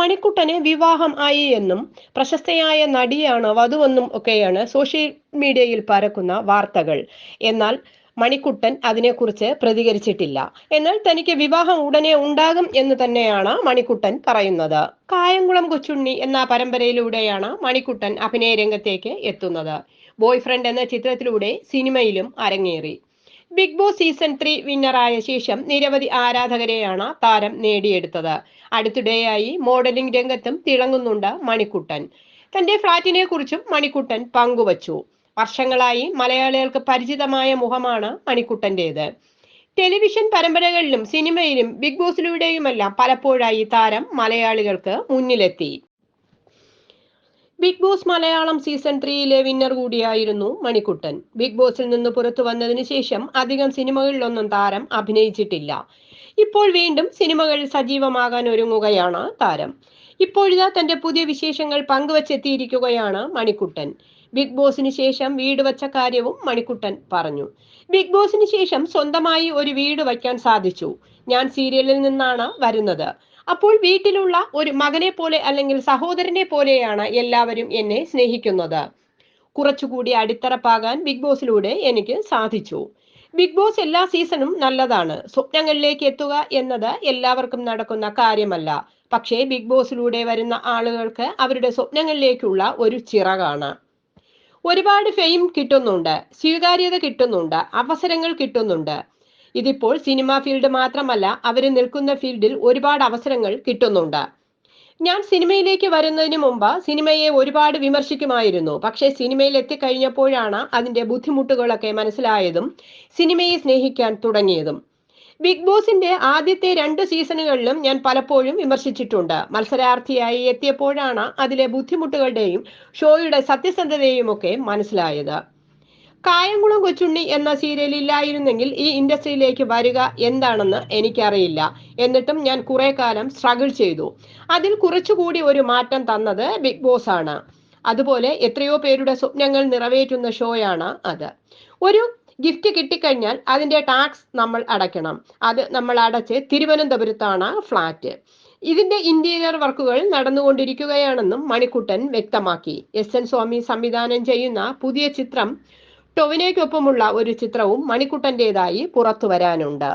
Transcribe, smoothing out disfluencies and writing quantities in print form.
മണിക്കുട്ടന് വിവാഹം ആയി എന്നും പ്രശസ്തയായ നടിയാണ് വധുവെന്നും ഒക്കെയാണ് സോഷ്യൽ മീഡിയയിൽ പരക്കുന്ന വാർത്തകൾ. എന്നാൽ മണിക്കുട്ടൻ അതിനെക്കുറിച്ച് പ്രതികരിച്ചിട്ടില്ല. എന്നാൽ തനിക്ക് വിവാഹം ഉടനെ ഉണ്ടാകും എന്ന് തന്നെയാണ് മണിക്കുട്ടൻ പറയുന്നത്. കായംകുളം കൊച്ചുണ്ണി എന്ന പരമ്പരയിലൂടെയാണ് മണിക്കുട്ടൻ അഭിനയ രംഗത്തേക്ക് എത്തുന്നത്. ബോയ് ഫ്രണ്ട് എന്ന ചിത്രത്തിലൂടെ സിനിമയിലും അരങ്ങേറി. ബിഗ് ബോസ് സീസൺ 3 വിന്നറായ ശേഷം നിരവധി ആരാധകരെയാണ് താരം നേടിയെടുത്തത്. അടുത്തിടെയായി മോഡലിംഗ് രംഗത്തും തിളങ്ങുന്നുണ്ട് മണിക്കുട്ടൻ. തന്റെ ഫ്ളാറ്റിനെ കുറിച്ചും മണിക്കുട്ടൻ പങ്കുവച്ചു. വർഷങ്ങളായി മലയാളികൾക്ക് പരിചിതമായ മുഖമാണ് മണിക്കുട്ടന്റേത്. ടെലിവിഷൻ പരമ്പരകളിലും സിനിമയിലും ബിഗ് ബോസിലൂടെയുമെല്ലാം പലപ്പോഴായി താരം മലയാളികൾക്ക് മുന്നിലെത്തി. Bigg Boss Malayalam season 3 winner കൂടിയായിരുന്നു മണിക്കുട്ടൻ. ബിഗ് ബോസിൽ നിന്ന് പുറത്തു വന്നതിന് ശേഷം അധികം സിനിമകളിലൊന്നും താരം അഭിനയിച്ചിട്ടില്ല. ഇപ്പോൾ വീണ്ടും സിനിമകളിൽ സജീവമാകാൻ ഒരുങ്ങുകയാണ് താരം. ഇപ്പോഴിതാ തന്റെ പുതിയ വിശേഷങ്ങൾ പങ്കുവച്ചെത്തിയിരിക്കുകയാണ് മണിക്കുട്ടൻ. ബിഗ് ബോസിന് ശേഷം വീട് വച്ച കാര്യവും മണിക്കുട്ടൻ പറഞ്ഞു. ബിഗ് ബോസിന് ശേഷം സ്വന്തമായി ഒരു വീട് വയ്ക്കാൻ സാധിച്ചു. ഞാൻ സീരിയലിൽ നിന്നാണ് വരുന്നത്. അപ്പോൾ വീട്ടിലുള്ള ഒരു മകനെ പോലെ അല്ലെങ്കിൽ സഹോദരനെ പോലെയാണ് എല്ലാവരും എന്നെ സ്നേഹിക്കുന്നത്. കുറച്ചുകൂടി അടിത്തറപ്പാകാൻ ബിഗ് ബോസിലൂടെ എനിക്ക് സാധിച്ചു. ബിഗ് ബോസ് എല്ലാ സീസണും നല്ലതാണ്. സ്വപ്നങ്ങളിലേക്ക് എത്തുക എന്നത് എല്ലാവർക്കും നടക്കുന്ന കാര്യമല്ല. പക്ഷേ ബിഗ് ബോസിലൂടെ വരുന്ന ആളുകൾക്ക് അവരുടെ സ്വപ്നങ്ങളിലേക്കുള്ള ഒരു ചിറകാണ്. ഒരുപാട് ഫെയിം കിട്ടുന്നുണ്ട്, സ്വീകാര്യത കിട്ടുന്നുണ്ട്, അവസരങ്ങൾ കിട്ടുന്നുണ്ട്. ഇതിപ്പോൾ സിനിമ ഫീൽഡ് മാത്രമല്ല, അവർ നിൽക്കുന്ന ഫീൽഡിൽ ഒരുപാട് അവസരങ്ങൾ കിട്ടുന്നുണ്ട്. ഞാൻ സിനിമയിലേക്ക് വരുന്നതിന് മുമ്പ് സിനിമയെ ഒരുപാട് വിമർശിക്കുമായിരുന്നു. പക്ഷേ സിനിമയിൽ എത്തിക്കഴിഞ്ഞപ്പോഴാണ് അതിന്റെ ബുദ്ധിമുട്ടുകളൊക്കെ മനസ്സിലായതും സിനിമയെ സ്നേഹിക്കാൻ തുടങ്ങിയതും. ബിഗ് ബോസിന്റെ ആദ്യത്തെ 2 സീസണുകളിലും ഞാൻ പലപ്പോഴും വിമർശിച്ചിട്ടുണ്ട്. മത്സരാർത്ഥിയായി എത്തിയപ്പോഴാണ് അതിലെ ബുദ്ധിമുട്ടുകളുടെയും ഷോയുടെ സത്യസന്ധതയും ഒക്കെ മനസ്സിലായത്. കായംകുളം കൊച്ചുണ്ണി എന്ന സീരിയൽ ഇല്ലായിരുന്നെങ്കിൽ ഈ ഇൻഡസ്ട്രിയിലേക്ക് വരിക എന്താണെന്ന് എനിക്കറിയില്ല. എന്നിട്ടും ഞാൻ കുറെ കാലം സ്ട്രഗിൾ ചെയ്തു. അതിൽ കുറച്ചുകൂടി ഒരു മാറ്റം തന്നത് ബിഗ് ബോസ് ആണ്. അതുപോലെ എത്രയോ പേരുടെ സ്വപ്നങ്ങൾ നിറവേറ്റുന്ന ഷോയാണ് അത്. ഒരു ഗിഫ്റ്റ് കിട്ടിക്കഴിഞ്ഞാൽ അതിന്റെ ടാക്സ് നമ്മൾ അടയ്ക്കണം. അത് നമ്മൾ അടച്ച് തിരുവനന്തപുരത്താണ് ഫ്ലാറ്റ്. ഇതിന്റെ ഇന്റീരിയർ വർക്കുകൾ നടന്നുകൊണ്ടിരിക്കുകയാണെന്നും മണിക്കുട്ടൻ വ്യക്തമാക്കി. SN സ്വാമി സംവിധാനം ചെയ്യുന്ന പുതിയ ചിത്രം ടൊവിനോയ്ക്കൊപ്പമുള്ള ഒരു ചിത്രവും മണിക്കുട്ടന്റേതായി പുറത്തു വരാനുണ്ട്.